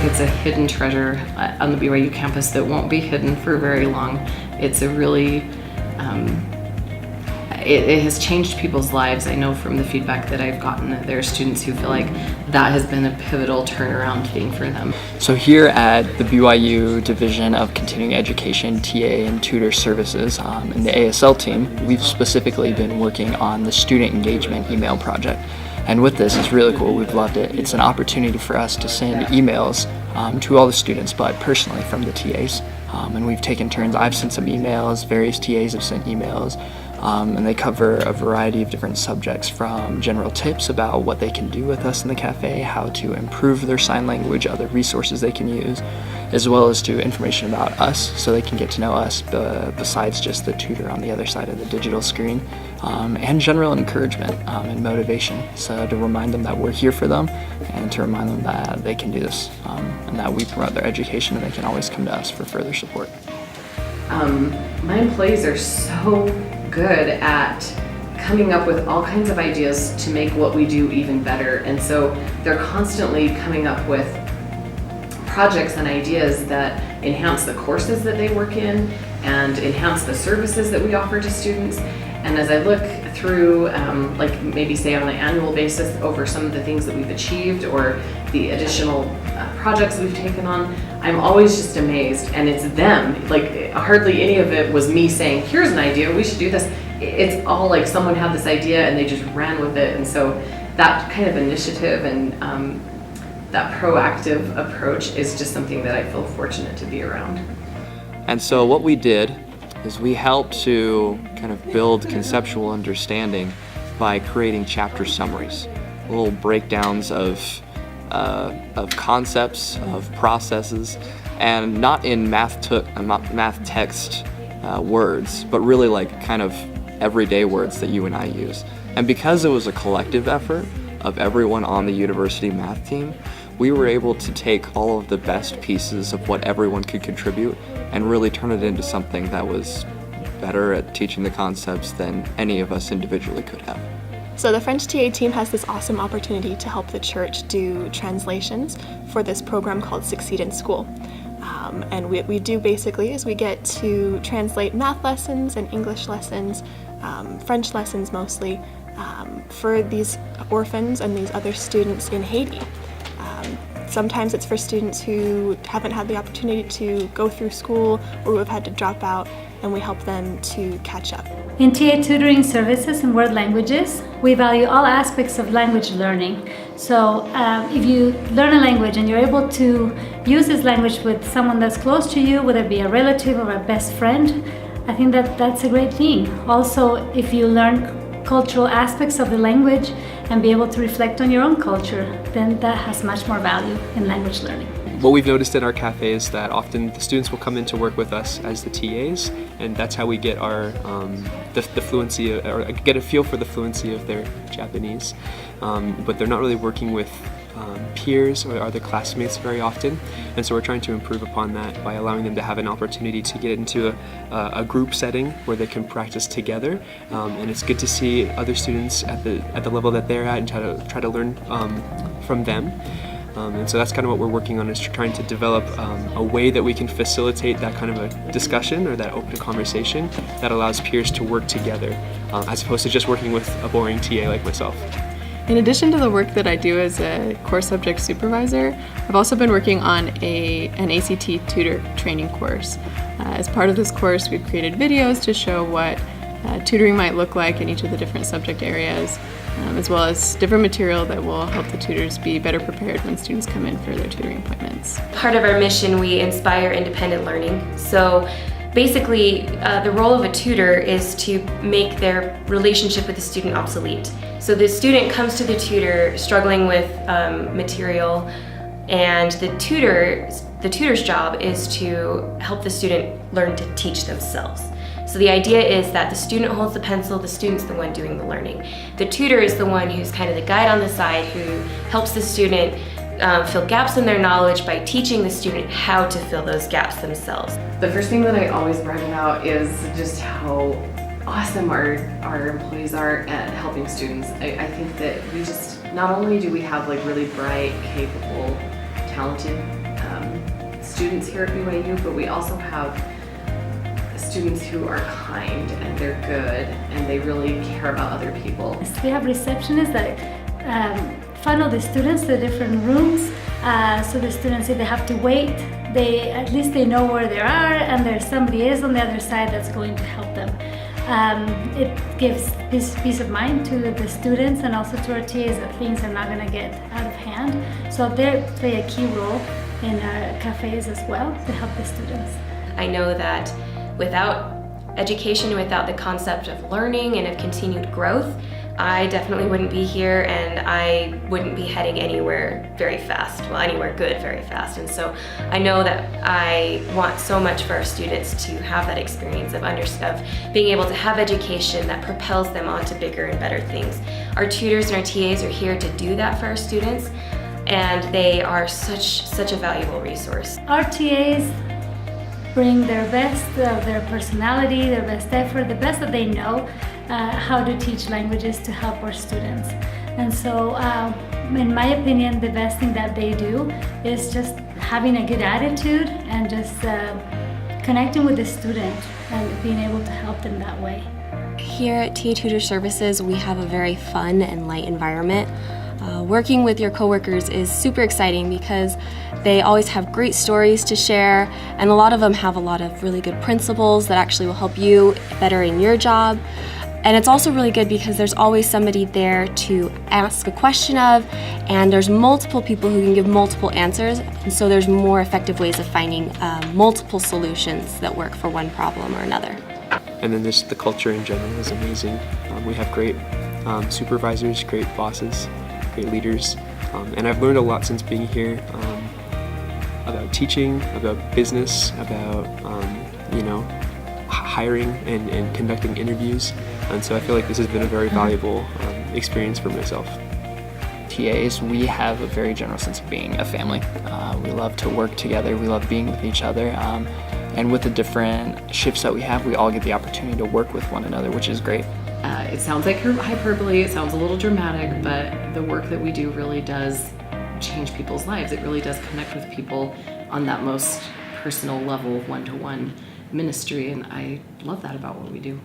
it's a hidden treasure on the BYU campus that won't be hidden for very long. It's a really, it has changed people's lives. I know from the feedback that I've gotten that there are students who feel like that has been a pivotal turnaround thing for them. So here at the BYU Division of Continuing Education, TA and Tutor Services, in the ASL team, we've specifically been working on the student engagement email project. And with this, it's really cool. We've loved it. It's an opportunity for us to send emails to all the students, but personally from the TAs. And we've taken turns. I've sent some emails, various TAs have sent emails, and they cover a variety of different subjects, from general tips about what they can do with us in the cafe, how to improve their sign language, other resources they can use, as well as to information about us so they can get to know us besides just the tutor on the other side of the digital screen, and general encouragement and motivation, so to remind them that we're here for them and to remind them that they can do this, and that we promote their education and they can always come to us for further support. My employees are so good at coming up with all kinds of ideas to make what we do even better, and so they're constantly coming up with projects and ideas that enhance the courses that they work in and enhance the services that we offer to students. And as I look through, like maybe say on an annual basis over some of the things that we've achieved or the additional projects we've taken on, I'm always just amazed. And it's them, like hardly any of it was me saying, here's an idea, we should do this. It's all like someone had this idea and they just ran with it. And so that kind of initiative and that proactive approach is just something that I feel fortunate to be around. And so what we did is we helped to kind of build conceptual understanding by creating chapter summaries, little breakdowns of concepts, of processes, and not in math text words, but really like kind of everyday words that you and I use. And because it was a collective effort of everyone on the university math team, we were able to take all of the best pieces of what everyone could contribute and really turn it into something that was better at teaching the concepts than any of us individually could have. So the French TA team has this awesome opportunity to help the church do translations for this program called Succeed in School. And what we do basically is we get to translate math lessons and English lessons, French lessons mostly, for these orphans and these other students in Haiti. Sometimes it's for students who haven't had the opportunity to go through school or who have had to drop out, and we help them to catch up. In TA Tutoring Services in World Languages, we value all aspects of language learning. So if you learn a language and you're able to use this language with someone that's close to you, whether it be a relative or a best friend, I think that's a great thing. Also, if you learn cultural aspects of the language and be able to reflect on your own culture, then that has much more value in language learning. What we've noticed in our cafe is that often the students will come in to work with us as the TAs, and that's how we get our the fluency, or get a feel for the fluency of their Japanese. But they're not really working with peers or other classmates very often, and so we're trying to improve upon that by allowing them to have an opportunity to get into a group setting where they can practice together, and it's good to see other students at the level that they're at and try to learn from them. And so that's kind of what we're working on, is trying to develop a way that we can facilitate that kind of a discussion or that open conversation that allows peers to work together, as opposed to just working with a boring TA like myself. In addition to the work that I do as a core subject supervisor, I've also been working on an ACT tutor training course. As part of this course, we've created videos to show what tutoring might look like in each of the different subject areas, as well as different material that will help the tutors be better prepared when students come in for their tutoring appointments. Part of our mission, we inspire independent learning. So basically, the role of a tutor is to make their relationship with the student obsolete. So the student comes to the tutor struggling with material, and the tutor's job is to help the student learn to teach themselves. So the idea is that the student holds the pencil, the student's the one doing the learning. The tutor is the one who's kind of the guide on the side who helps the student fill gaps in their knowledge by teaching the student how to fill those gaps themselves. The first thing that I always brag about is just how awesome our employees are at helping students. I think that we just, not only do we have like really bright, capable, talented students here at BYU, but we also have students who are kind and they're good and they really care about other people. We have receptionists that funnel the students to different rooms, so the students, if they have to wait, at least they know where they are and there's somebody else on the other side that's going to help them. It gives peace of mind to the students and also to our TAs that things are not going to get out of hand. So they play a key role in our cafes as well to help the students. I know that without education, without the concept of learning and of continued growth, I definitely wouldn't be here and I wouldn't be heading anywhere very fast, well, anywhere good very fast. And so I know that I want so much for our students to have that experience of being able to have education that propels them on to bigger and better things. Our tutors and our TAs are here to do that for our students, and they are such a valuable resource. Our TAs bring their best of their personality, their best effort, the best that they know, how to teach languages to help our students. And so, in my opinion, the best thing that they do is just having a good attitude and just connecting with the student and being able to help them that way. Here at TATutor Services, we have a very fun and light environment. Working with your coworkers is super exciting because they always have great stories to share, and a lot of them have a lot of really good principles that actually will help you better in your job. And it's also really good because there's always somebody there to ask a question of, and there's multiple people who can give multiple answers, and so there's more effective ways of finding multiple solutions that work for one problem or another. And then the culture in general is amazing. We have great supervisors, great bosses, great leaders, and I've learned a lot since being here about teaching, about business, about hiring and conducting interviews, and so I feel like this has been a very valuable experience for myself. TAs, we have a very general sense of being a family. We love to work together, we love being with each other, and with the different shifts that we have, we all get the opportunity to work with one another, which is great. It sounds like hyperbole, it sounds a little dramatic, but the work that we do really does change people's lives. It really does connect with people on that most personal level, one-to-one ministry, and I love that about what we do.